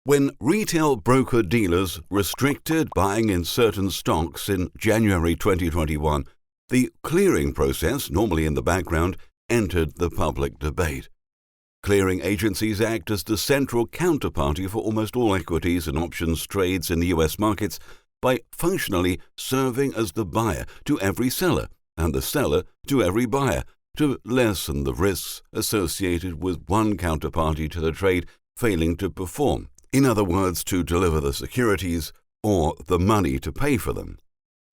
When retail broker-dealers restricted buying in certain stocks in January 2021, the clearing process, normally in the background, entered the public debate. Clearing agencies act as the central counterparty for almost all equities and options trades in the U.S. markets by functionally serving as the buyer to every seller and the seller to every buyer to lessen the risks associated with one counterparty to the trade failing to perform. In other words, to deliver the securities or the money to pay for them.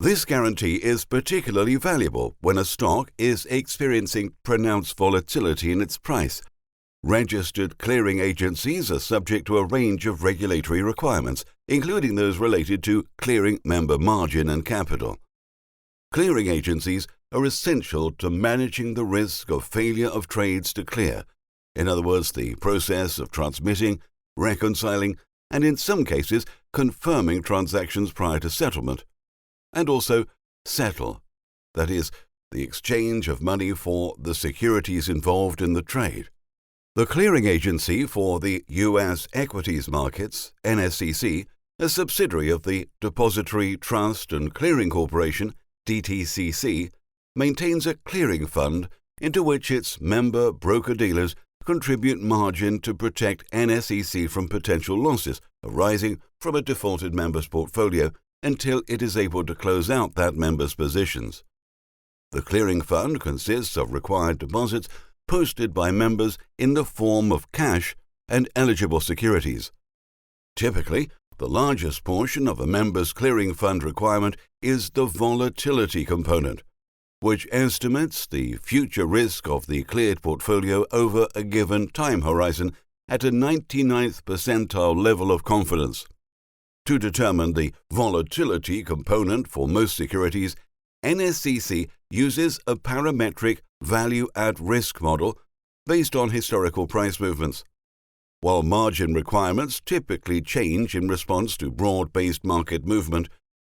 This guarantee is particularly valuable when a stock is experiencing pronounced volatility in its price. Registered clearing agencies are subject to a range of regulatory requirements, including those related to clearing member margin and capital. Clearing agencies are essential to managing the risk of failure of trades to clear. In other words, the process of transmitting, reconciling, and in some cases confirming transactions prior to settlement, and also settle, that is, the exchange of money for the securities involved in the trade. The clearing agency for the U.S. equities markets, NSCC, a subsidiary of the Depository Trust and Clearing Corporation, DTCC, maintains a clearing fund into which its member broker-dealers contribute margin to protect NSCC from potential losses arising from a defaulted member's portfolio until it is able to close out that member's positions. The clearing fund consists of required deposits posted by members in the form of cash and eligible securities. Typically, the largest portion of a member's clearing fund requirement is the volatility component, which estimates the future risk of the cleared portfolio over a given time horizon at a 99th percentile level of confidence. To determine the volatility component for most securities, NSCC uses a parametric value-at-risk model based on historical price movements. While margin requirements typically change in response to broad-based market movement,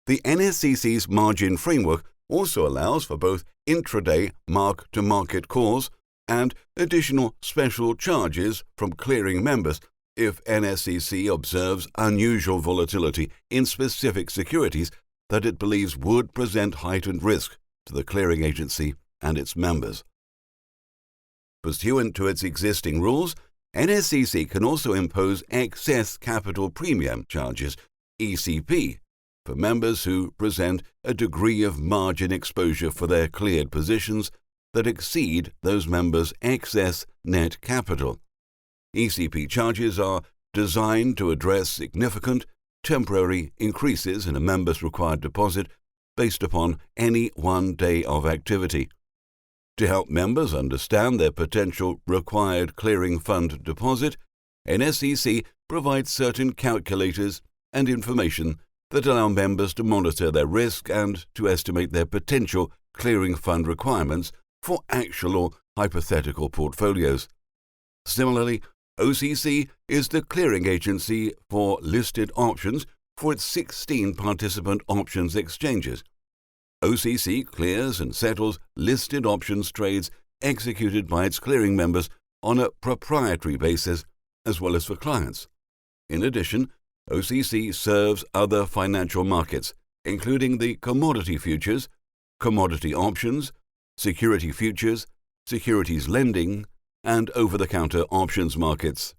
the NSCC's margin framework also allows for both intraday mark-to-market calls and additional special charges from clearing members if NSCC observes unusual volatility in specific securities that it believes would present heightened risk to the clearing agency and its members. Pursuant to its existing rules, NSCC can also impose excess capital premium charges, ECP, for members who present a degree of margin exposure for their cleared positions that exceed those members' excess net capital. ECP charges are designed to address significant, temporary increases in a member's required deposit based upon any one day of activity. To help members understand their potential required clearing fund deposit, NSCC provides certain calculators and information that allow members to monitor their risk and to estimate their potential clearing fund requirements for actual or hypothetical portfolios. Similarly, OCC is the clearing agency for listed options for its 16 participant options exchanges. OCC clears and settles listed options trades executed by its clearing members on a proprietary basis as well as for clients. In addition, OCC serves other financial markets, including the commodity futures, commodity options, security futures, securities lending, and over-the-counter options markets